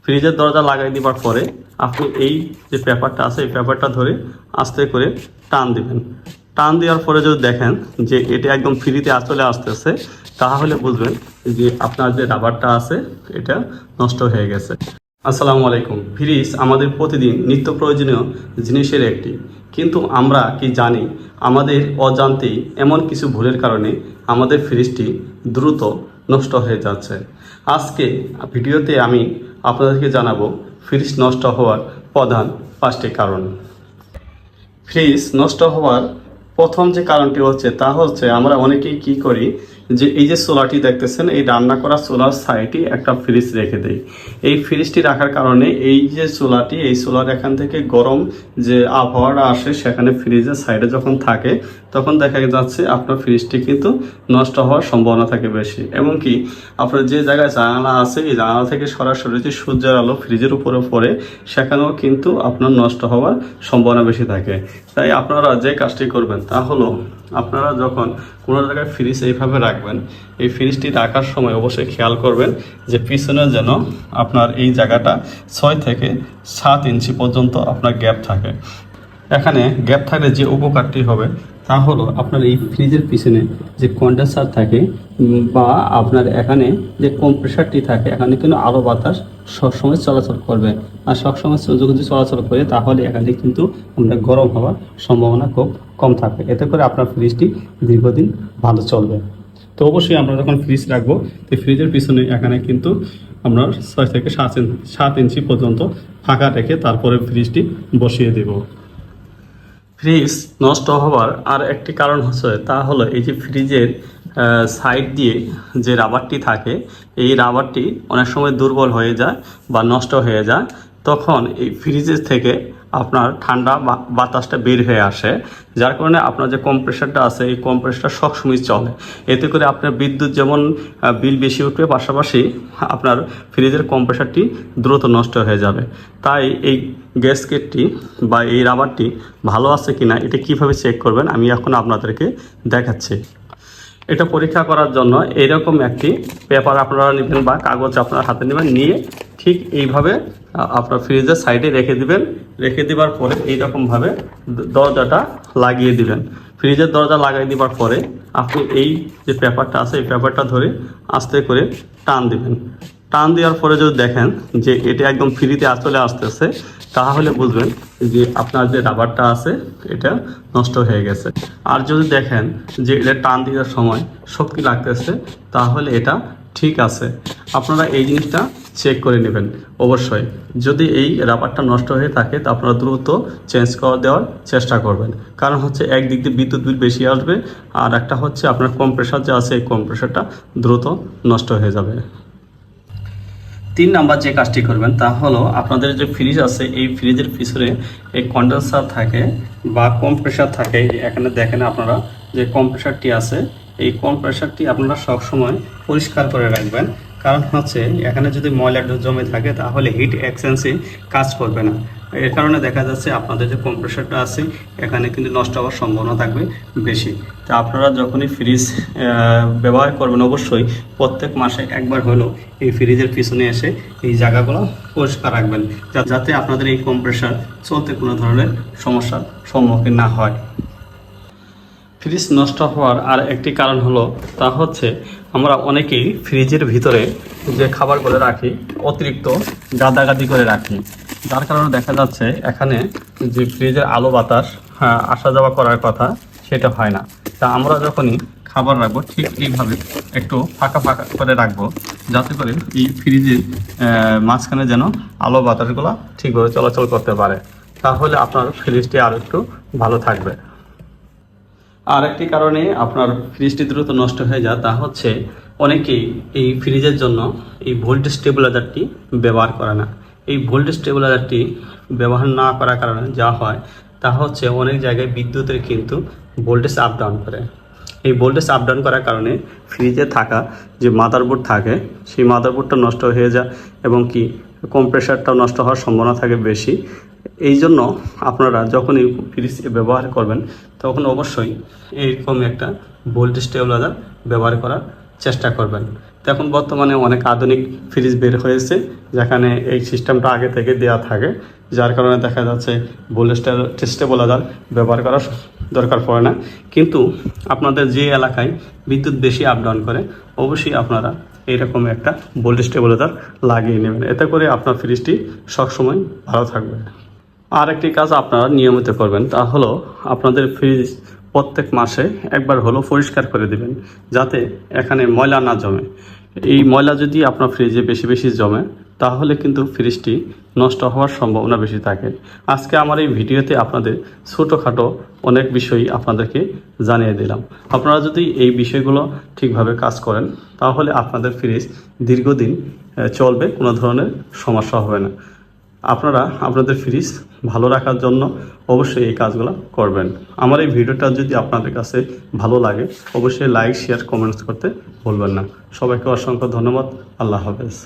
ফ্রিজের দরজা লাগাই দেওয়ার পরে আপনি এই যে পেপারটা আছে এই পেপারটা ধরে আস্তে করে টান দিবেন। টান দেওয়ার পরে যদি দেখেন যে এটা একদম ফ্রিতে চলে আসতেছে, তাহলে বুঝবেন যে আপনার যে রাবারটা আছে এটা নষ্ট হয়ে গেছে। আসসালামু আলাইকুম। ফ্রিজ আমাদের প্রতিদিন নিত্য প্রয়োজনীয় জিনিসের একটি, কিন্তু আমরা কি জানি আমাদের অজান্তেই এমন কিছু ভুলের কারণে আমাদের ফ্রিজটি দ্রুত নষ্ট হয়ে যাচ্ছে। আজকে ভিডিওতে আমি আপনাদেরকে জানাবো ফ্রিজ নষ্ট হওয়ার প্রধান 5টি কারণ। ফ্রিজ নষ্ট হওয়ার প্রথম যে কারণটি হচ্ছে তা হচ্ছে আমরা অনেকেই কি করি যে এই যে সোলারটি দেখতেছেন এই রান্না করা সোলার সাইডে একটা ফ্রিজ রেখে দেই। এই ফ্রিজটি রাখার কারণে এই যে সোলারটি এই সোলার এখান থেকে গরম যে আবহাওয়াটা আসে সেখানে ফ্রিজের সাইডে যখন থাকে তখন দেখা যাচ্ছে আপনার ফ্রিজটি কিন্তু নষ্ট হওয়ার সম্ভাবনা থাকে বেশি। এমনকি আপনার যে জায়গায় জানালা আছে এই জানালা থেকে সরাসরি যে সূর্যের আলো ফ্রিজের উপরে পড়ে সেখানেও কিন্তু আপনার নষ্ট হওয়ার সম্ভাবনা বেশি থাকে। তাই আপনারা যে কাজটি করবেন তা হলো আপনারা যখন কোনো জায়গায় ফ্রিজ এইভাবে রাখবেন, এই ফ্রিজটি রাখার সময় অবশ্যই খেয়াল করবেন যে পিছনে যেন আপনার এই জায়গাটা 6 থেকে 7 ইঞ্চি পর্যন্ত আপনার গ্যাপ থাকে। এখানে গ্যাপ থাকলে যে উপকারটি হবে তা হলো আপনার এই ফ্রিজের পিছনে যে কন্ডেন্সার থাকে বা আপনার এখানে যে কম্প্রেসারটি থাকে এখানে কিন্তু আলো বাতাস সবসময় চলাচল করবে। আর সবসময় যদি চলাচল করে তাহলে এখানে কিন্তু আমরা গরম হওয়ার সম্ভাবনা খুব কম থাকবে। এতে করে আপনার ফ্রিজটি দীর্ঘদিন ভালো চলবে। তো অবশ্যই আমরা যখন ফ্রিজ রাখবো তো ফ্রিজের পিছনে এখানে কিন্তু আমরা 6 থেকে 7 ইঞ্চি পর্যন্ত ফাঁকা রেখে তারপরে ফ্রিজটি বসিয়ে দেব। ফ্রিজ নষ্ট হওয়ার আর একটি কারণ হচ্ছে তা হলো এই যে ফ্রিজের সাইড দিয়ে যে রাবারটি থাকে এই রাবারটি অনেক সময় দুর্বল হয়ে যায় বা নষ্ট হয়ে যায়। তখন এই ফ্রিজের থেকে আপনার ঠান্ডা বাতাসটা বের হয়ে আসে, যার কারণে আপনার যে কম্প্রেসারটা আছে এই কম্প্রেসারটা সবসময় চলে। এতে করে আপনার বিদ্যুৎ যেমন বিল বেশি উঠবে, পাশাপাশি আপনার ফ্রিজের কম্প্রেসারটি দ্রুত নষ্ট হয়ে যাবে। তাই এই গ্যাসকেটটি বা এই রাবারটি ভালো আছে কিনা এটা কিভাবে চেক করবেন আমি এখন আপনাদেরকে দেখাচ্ছি। এটা পরীক্ষা করার জন্য এইরকম একটি পেপার আপনারা নেবেন বা কাগজ আপনারা হাতে নেবেন, নিয়ে ঠিক এইভাবে আপনার ফ্রিজের সাইডে রেখে দিবেন। রেখে দেওয়ার পরে এইরকমভাবে দরজাটা লাগিয়ে দিবেন। ফ্রিজের দরজা লাগিয়ে দেওয়ার পরে আপনি এই যে পেপারটা আছে এই পেপারটা ধরে আস্তে করে টান দিবেন। টান দেওয়ার পরে যদি দেখেন যে এটা একদম ফ্রিতে চলে আসতেছে, তাহলে বুঝবেন যে আপনার যে রাবারটা আছে এটা নষ্ট হয়ে গেছে। আর যদি দেখেন যে এটা টান দেওয়ার সময় শক্তি লাগতেছে, তাহলে এটা ঠিক আছে। আপনারা এই জিনিসটা চেক করে নেবেন অবশ্যই। যদি এই রাবারটা নষ্ট হয়ে থাকে তা আপনারা দ্রুত চেঞ্জ করে দেওয়ার চেষ্টা করবেন। কারণ হচ্ছে একদিক দিয়ে বিদ্যুৎ বিল বেশি আসবে, আর একটা হচ্ছে আপনার কম্প্রেসার যে আছে এই কম্প্রেসারটা দ্রুত নষ্ট হয়ে যাবে। 3 নাম্বার যে কাজটি করবেন তা হলো আপনাদের যে ফ্রিজ আছে এই ফ্রিজের পিছনে এই কন্ডেন্সার থাকে বা কম্প্রেসার থাকে। এখানে দেখেন আপনারা যে কম্প্রেসারটি আছে এই কম্প্রেসারটি আপনারা সবসময় পরিষ্কার করে রাখবেন। কারণ হচ্ছে এখানে যদি ময়লা জমে থাকে তাহলে হিট এক্সচেঞ্জে কাজ করবে না। এর কারণে দেখা যাচ্ছে আপনাদের যে কম্প্রেসারটা আছে এখানে কিন্তু নষ্ট হওয়ার সম্ভাবনা থাকবে বেশি। তা আপনারা যখনই ফ্রিজ ব্যবহার করবেন অবশ্যই প্রত্যেক মাসে একবার হলেও এই ফ্রিজের পিছনে এসে এই জায়গাগুলো পরিষ্কার রাখবেন, যাতে আপনাদের এই কম্প্রেসার চলতে কোনো ধরনের সমস্যার সম্মুখীন না হয়। ফ্রিজ নষ্ট হওয়ার আর একটি কারণ হলো তা হচ্ছে আমরা অনেকেই ফ্রিজের ভিতরে যে খাবারগুলো রাখি অতিরিক্ত গাদাগাদি করে রাখি, যার কারণে দেখা যাচ্ছে এখানে যে ফ্রিজের আলো বাতাস আসা যাওয়া করার কথা সেটা হয় না। তা আমরা যখনই খাবার রাখবো ঠিক এইভাবে একটু ফাঁকা ফাঁকা করে রাখবো, যাতে করে এই ফ্রিজের মাঝখানে যেন আলো বাতাসগুলো ঠিকভাবে চলাচল করতে পারে, তাহলে আপনার ফ্রিজটি আরও একটু ভালো থাকবে। আর একটি কারণে আপনার ফ্রিজটি দ্রুত নষ্ট হয়ে যায় তা হচ্ছে অনেকেই এই ফ্রিজের জন্য এই ভোল্টেজ স্টেবিলাইজারটি ব্যবহার করে না। এই ভোল্টেজ স্টেবিলাইজারটি ব্যবহার না করার কারণে যা হয় তা হচ্ছে অনেক জায়গায় বিদ্যুতের কিন্তু ভোল্টেজ আপ ডাউন করে। এই ভোল্টেজ আপ ডাউন করার কারণে ফ্রিজে থাকা যে মাদারবোর্ড থাকে সেই মাদারবোর্ডটা নষ্ট হয়ে যায় এবং কি কম্প্রেসারটাও নষ্ট হওয়ার সম্ভাবনা থাকে বেশি। এই জন্য আপনারা যখন এই ফ্রিজ ব্যবহার করবেন তখন অবশ্যই এইরকম একটা ভোল্টেজ স্টেবিলাইজার ব্যবহার করার চেষ্টা করবেন। তো এখন বর্তমানে অনেক আধুনিক ফ্রিজ বের হয়েছে, যেখানে এই সিস্টেমটা আগে থেকে দেওয়া থাকে, যার কারণে দেখা যাচ্ছে স্টেবিলাইজার ব্যবহার করার দরকার পড়ে না। কিন্তু আপনাদের যে এলাকায় বিদ্যুৎ বেশি আপ ডাউন করে, অবশ্যই আপনারা এইরকম একটা ভোল্টেজ স্টেবিলাইজার লাগিয়ে নেবেন, এতে করে আপনার ফ্রিজটি সবসময় ভালো থাকবে। আর একটি কাজ আপনারা নিয়মিত করবেন, তা হলো আপনাদের ফ্রিজ প্রত্যেক মাসে একবার হলো পরিষ্কার করে দিবেন, যাতে এখানে ময়লা না জমে। এই ময়লা যদি আপনার ফ্রিজে বেশি বেশি জমে, তাহলে কিন্তু ফ্রিজটি নষ্ট হওয়ার সম্ভাবনা বেশি থাকে। আজকে আমার এই ভিডিওতে আপনাদের ছোটোখাটো অনেক বিষয়ই আপনাদেরকে জানিয়ে দিলাম। আপনারা যদি এই বিষয়গুলো ঠিকভাবে কাজ করেন, তাহলে আপনাদের ফ্রিজ দীর্ঘদিন চলবে, কোনো ধরনের সমস্যা হবে না। আপনারা আপনাদের ফ্রিজ ভালো রাখার জন্য অবশ্যই এই কাজগুলো করবেন। আমার এই ভিডিওটা যদি আপনাদের কাছে ভালো লাগে, অবশ্যই লাইক, শেয়ার, কমেন্টস করতে ভুলবেন না। সবাইকে অসংখ্য ধন্যবাদ। আল্লাহ হাফেজ।